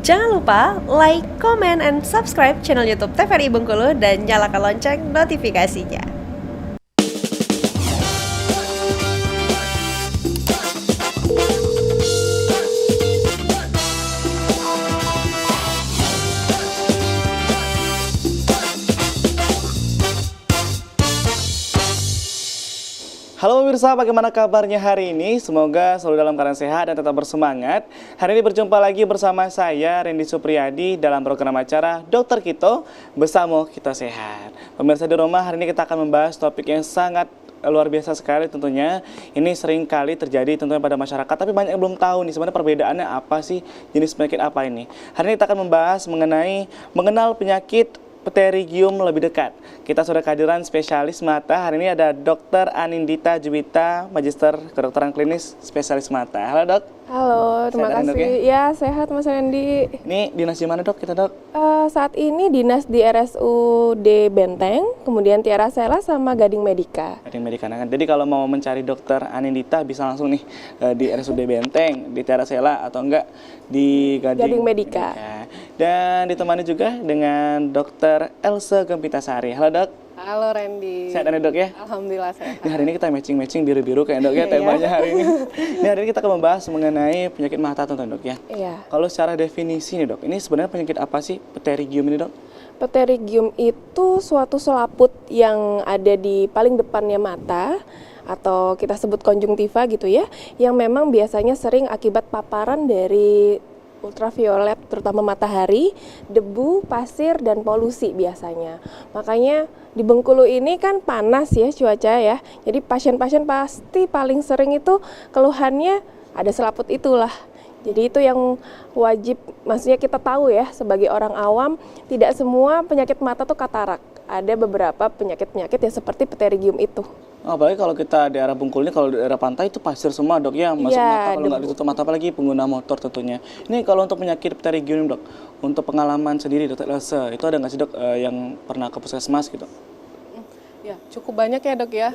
Jangan lupa like, comment, and subscribe channel YouTube TVRI Bengkulu dan nyalakan lonceng notifikasinya. Halo pemirsa, bagaimana kabarnya hari ini? Semoga selalu dalam keadaan sehat dan tetap bersemangat. Hari ini berjumpa lagi bersama saya, Randy Supriyadi, dalam program acara Dokter Kito, Bersama Kita Sehat. Pemirsa di rumah, hari ini kita akan membahas topik yang sangat luar biasa sekali tentunya. Ini sering kali terjadi tentunya pada masyarakat, tapi banyak yang belum tahu nih sebenarnya perbedaannya apa sih, jenis penyakit apa ini. Hari ini kita akan membahas mengenal penyakit pterygium lebih dekat. Kita sudah kehadiran spesialis mata. Hari ini ada Dr. Anindita Juwita, Magister Kedokteran Klinis Spesialis Mata. Halo dok. Halo, terima kasih. Dok, ya? Ya, sehat Mas Randy. Ini dinas di mana dok kita dok? Saat ini dinas di RSUD Benteng, kemudian Tiara Sela sama Gading Medika. Gading Medika. Nah, jadi kalau mau mencari Dr. Anindita bisa langsung nih di RSUD Benteng, di Tiara Sela atau enggak di Gading Medika. Dan ditemani juga dengan Dr. Elsa Gempitasari. Halo dok. Halo Randy. Sehat dok ya? Alhamdulillah sehat. Nah, hari ini kita matching biru-biru kayak dok ya temanya hari ini. Ini hari ini kita akan membahas mengenai penyakit mata tentunya dok ya. Iya. Kalau secara definisi nih dok, ini sebenarnya penyakit apa sih pterygium ini dok? Pterygium itu suatu selaput yang ada di paling depannya mata, atau kita sebut konjungtiva gitu ya, yang memang biasanya sering akibat paparan dari ultraviolet, terutama matahari, debu, pasir, dan polusi biasanya. Makanya di Bengkulu ini kan panas ya cuaca ya, jadi pasien-pasien pasti paling sering itu keluhannya ada selaput itulah. Jadi itu yang wajib, maksudnya kita tahu ya sebagai orang awam, tidak semua penyakit mata tuh katarak. Ada beberapa penyakit-penyakit yang seperti pterygium itu. Oh, apalagi kalau kita di daerah Bengkulu ini, kalau di daerah pantai itu pasir semua dok ya, masuk mata kalau nggak ditutup mata, apalagi pengguna motor tentunya. Ini kalau untuk penyakit pterygium dok, untuk pengalaman sendiri dokter Elsa, itu ada nggak sih dok yang pernah ke puskesmas gitu? Ya, cukup banyak ya dok ya,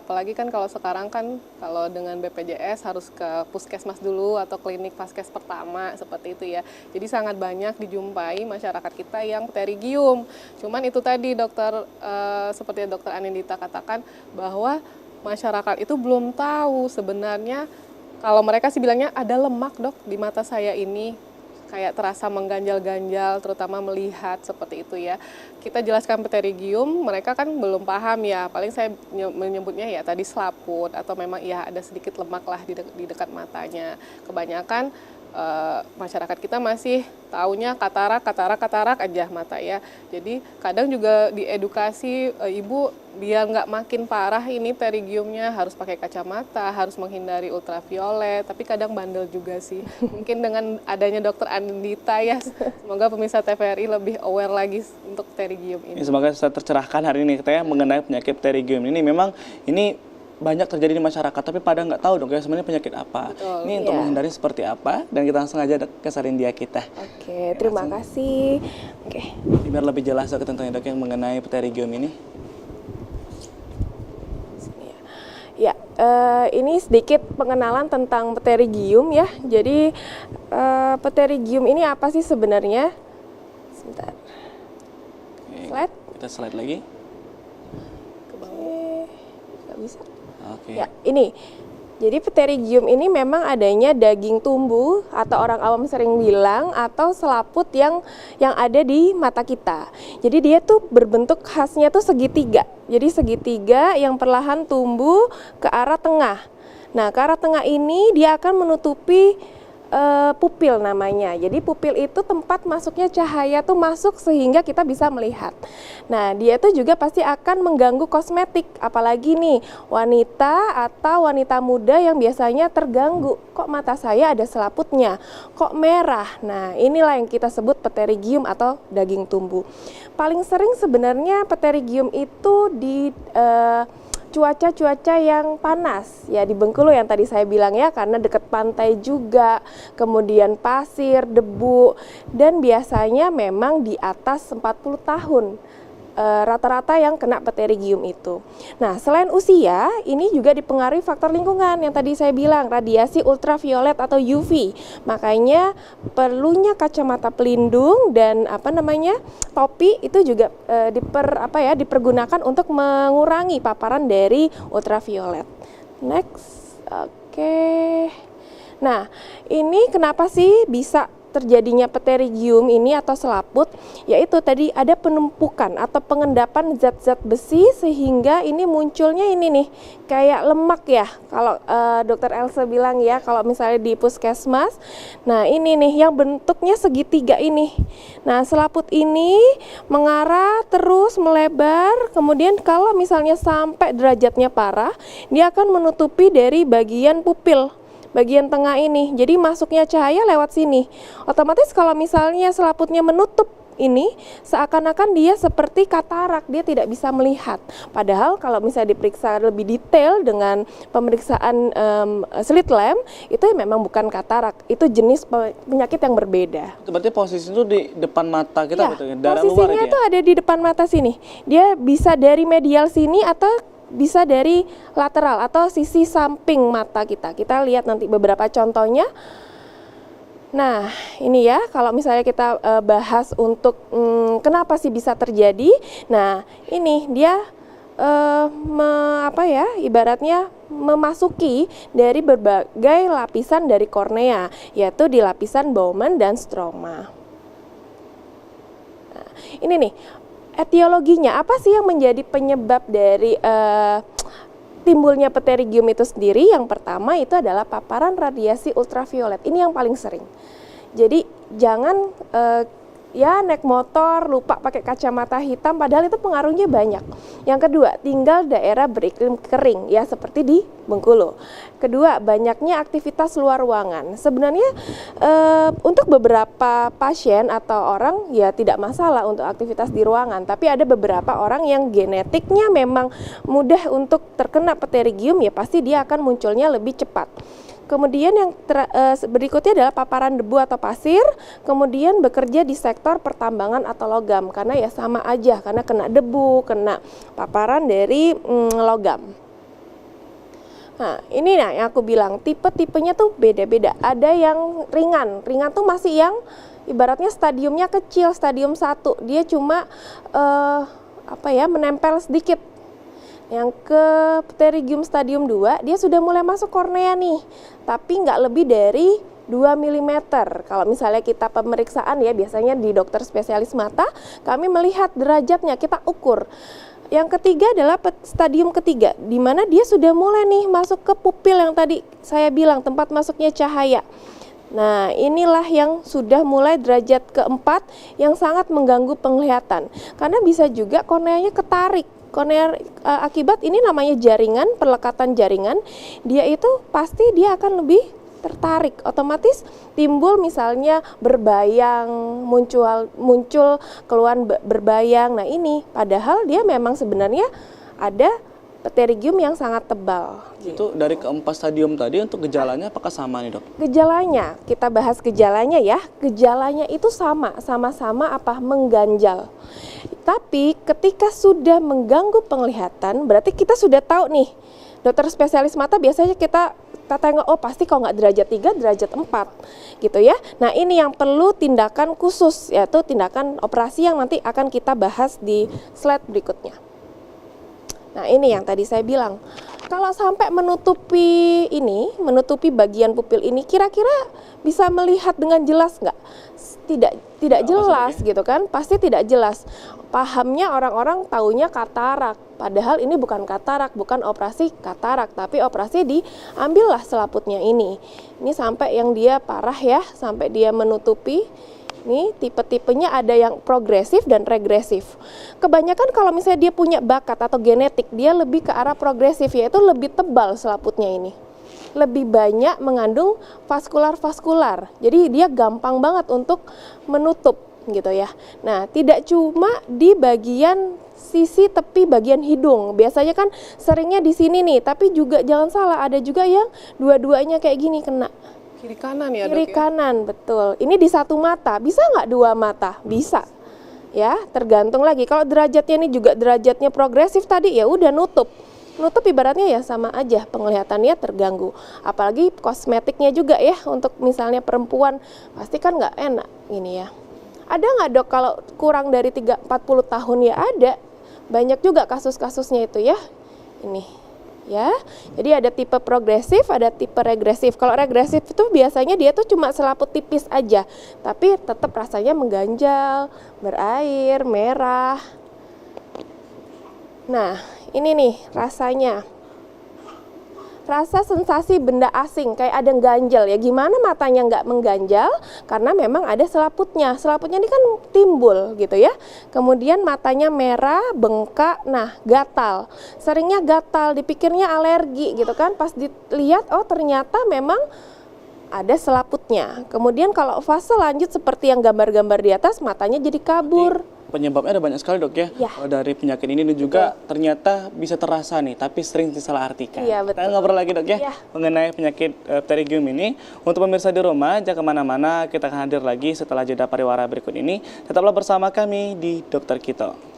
Apalagi kan kalau sekarang kan kalau dengan BPJS harus ke puskesmas dulu atau klinik vaskes pertama seperti itu ya. Jadi sangat banyak dijumpai masyarakat kita yang pterygium. Cuman itu tadi dokter, seperti dokter Anindita katakan bahwa masyarakat itu belum tahu sebenarnya, kalau mereka sih bilangnya ada lemak dok di mata saya ini. Kayak terasa mengganjal-ganjal, terutama melihat seperti itu ya. Kita jelaskan pterygium, mereka kan belum paham ya. Paling saya menyebutnya ya tadi selaput atau memang ya ada sedikit lemak lah di dekat matanya. Kebanyakan masyarakat kita masih taunya katarak aja mata ya. Jadi kadang juga diedukasi ibu biar nggak makin parah ini pterygiumnya harus pakai kacamata, harus menghindari ultraviolet. Tapi kadang bandel juga sih. Mungkin dengan adanya dokter Anindita ya, semoga pemirsa TVRI lebih aware lagi untuk pterygium ini. Semoga saya tercerahkan hari ini kita ya mengenai penyakit pterygium ini. Memang ini banyak terjadi di masyarakat, tapi pada nggak tahu dok ya sebenarnya penyakit apa. Betul, ini untuk menghindari seperti apa, dan kita langsung aja ke Sarindia kita. Oke, terima kasih. Oke. Biar lebih jelas dok tentunya dok yang mengenai pterygium ini. Ya, ini sedikit pengenalan tentang pterygium ya. Jadi pterygium ini apa sih sebenarnya? Sebentar. Oke, Slide. kita slide lagi. Nggak bisa. Oke. Ya, ini. Jadi pterygium ini memang adanya daging tumbuh atau orang awam sering bilang atau selaput yang ada di mata kita. Jadi dia tuh berbentuk khasnya tuh segitiga. Jadi segitiga yang perlahan tumbuh ke arah tengah. Nah, ke arah tengah ini dia akan menutupi pupil namanya. Jadi pupil itu tempat masuknya cahaya tuh masuk sehingga kita bisa melihat. Nah, dia tuh juga pasti akan mengganggu kosmetik, apalagi nih wanita atau wanita muda yang biasanya terganggu. Kok mata saya ada selaputnya? Kok merah? Nah, inilah yang kita sebut pterygium atau daging tumbuh. Paling sering sebenarnya pterygium itu di cuaca-cuaca yang panas ya, di Bengkulu yang tadi saya bilang ya, karena dekat pantai juga, kemudian pasir, debu, dan biasanya memang di atas 40 tahun rata-rata yang kena pterygium itu. Nah, selain usia, ini juga dipengaruhi faktor lingkungan yang tadi saya bilang, radiasi ultraviolet atau UV. Makanya perlunya kacamata pelindung dan topi itu juga dipergunakan untuk mengurangi paparan dari ultraviolet. Next, oke. Nah, ini kenapa sih bisa terjadinya pterygium ini atau selaput, yaitu tadi ada penumpukan atau pengendapan zat-zat besi sehingga ini munculnya ini nih kayak lemak ya, kalau dokter Elsa bilang ya, kalau misalnya di puskesmas. Nah, ini nih yang bentuknya segitiga ini. Nah, selaput ini mengarah terus melebar, kemudian kalau misalnya sampai derajatnya parah, dia akan menutupi dari bagian pupil, bagian tengah ini. Jadi masuknya cahaya lewat sini. Otomatis kalau misalnya selaputnya menutup ini, seakan-akan dia seperti katarak, dia tidak bisa melihat. Padahal kalau misalnya diperiksa lebih detail dengan pemeriksaan slit lamp, itu memang bukan katarak, itu jenis penyakit yang berbeda. Itu berarti posisi itu di depan mata kita, Ya, betul ya? Darah luar posisinya itu ada di depan mata sini. Dia bisa dari medial sini atau bisa dari lateral atau sisi samping mata kita. Kita lihat nanti beberapa contohnya. Nah, ini ya, kalau misalnya kita bahas untuk kenapa sih bisa terjadi. Nah, ini dia ibaratnya memasuki dari berbagai lapisan dari kornea, yaitu di lapisan Bowman dan stroma. Nah, ini nih, etiologinya apa sih yang menjadi penyebab dari timbulnya pterygium itu sendiri? Yang pertama itu adalah paparan radiasi ultraviolet. Ini yang paling sering. Jadi jangan naik motor lupa pakai kacamata hitam, padahal itu pengaruhnya banyak. Yang kedua, tinggal daerah beriklim kering ya, seperti di Bengkulu. Kedua, banyaknya aktivitas luar ruangan. Sebenarnya untuk beberapa pasien atau orang ya tidak masalah untuk aktivitas di ruangan, tapi ada beberapa orang yang genetiknya memang mudah untuk terkena pterygium, ya pasti dia akan munculnya lebih cepat. Kemudian yang berikutnya adalah paparan debu atau pasir, kemudian bekerja di sektor pertambangan atau logam, karena ya sama aja, karena kena debu, kena paparan dari logam. Nah, ini yang aku bilang, tipe-tipenya tuh beda-beda. Ada yang ringan tuh masih yang ibaratnya stadiumnya kecil, stadium 1, dia cuma menempel sedikit. Yang ke pterygium stadium 2, dia sudah mulai masuk kornea nih, tapi nggak lebih dari 2 mm. Kalau misalnya kita pemeriksaan ya, biasanya di dokter spesialis mata, kami melihat derajatnya, kita ukur. Yang ketiga adalah stadium ketiga, di mana dia sudah mulai nih masuk ke pupil yang tadi saya bilang, tempat masuknya cahaya. Nah, inilah yang sudah mulai derajat keempat yang sangat mengganggu penglihatan. Karena bisa juga korneanya ketarik. Kornea akibat ini namanya jaringan, perlekatan jaringan, dia itu pasti dia akan lebih tertarik, otomatis timbul misalnya berbayang, muncul keluhan berbayang. Nah, ini padahal dia memang sebenarnya ada pterygium yang sangat tebal. Itu dari keempat stadium tadi, untuk gejalanya apakah sama nih, Dok? Gejalanya, kita bahas gejalanya ya. Gejalanya itu sama-sama mengganjal. Tapi ketika sudah mengganggu penglihatan, berarti kita sudah tahu nih, dokter spesialis mata biasanya kita tengok, oh pasti kalau nggak derajat 3, derajat 4 gitu ya. Nah, ini yang perlu tindakan khusus, yaitu tindakan operasi yang nanti akan kita bahas di slide berikutnya. Nah, ini yang tadi saya bilang, kalau sampai menutupi bagian pupil ini, kira-kira bisa melihat dengan jelas nggak? Tidak jelas gitu kan, pasti tidak jelas. Pahamnya orang-orang taunya katarak, padahal ini bukan katarak, bukan operasi katarak, tapi operasi diambillah selaputnya ini. Ini sampai yang dia parah ya, sampai dia menutupi. Ini tipe-tipenya ada yang progresif dan regresif. Kebanyakan kalau misalnya dia punya bakat atau genetik, dia lebih ke arah progresif, yaitu lebih tebal selaputnya ini. Lebih banyak mengandung vaskular-vaskular. Jadi dia gampang banget untuk menutup gitu ya. Nah, tidak cuma di bagian sisi tepi bagian hidung. Biasanya kan seringnya di sini nih, tapi juga jangan salah, ada juga yang dua-duanya kayak gini kena. Kiri kanan ya, Kiri Dok, ya? kanan, betul. Ini di satu mata, bisa nggak 2 mata? Bisa. Ya, tergantung lagi. Kalau derajatnya ini juga derajatnya progresif tadi, ya udah nutup. Nutup ibaratnya ya sama aja, penglihatannya terganggu. Apalagi kosmetiknya juga ya, untuk misalnya perempuan pasti kan nggak enak ini ya. Ada nggak dok kalau kurang dari 40 tahun? Ya ada, banyak juga kasus-kasusnya itu ya. Ini ya, jadi ada tipe progresif, ada tipe regresif. Kalau regresif itu biasanya dia tuh cuma selaput tipis aja, tapi tetap rasanya mengganjal, berair, merah. Nah, ini nih rasanya. Rasa sensasi benda asing, kayak ada ganjel ya. Gimana matanya nggak mengganjal? Karena memang ada selaputnya. Selaputnya ini kan timbul gitu ya. Kemudian matanya merah, bengkak, nah gatal. Seringnya gatal, dipikirnya alergi gitu kan. Pas dilihat, oh ternyata memang ada selaputnya. Kemudian kalau fase lanjut seperti yang gambar-gambar di atas, matanya jadi kabur. Penyebabnya ada banyak sekali dok ya, Ya. dari penyakit ini dan juga ternyata bisa terasa nih, tapi sering disalahartikan. Iya, betul. Kita ngobrol lagi dok ya, Ya. mengenai penyakit pterygium ini. Untuk pemirsa di rumah, jangan kemana-mana, kita akan hadir lagi setelah jeda pariwara berikut ini. Tetaplah bersama kami di Dokter Kito.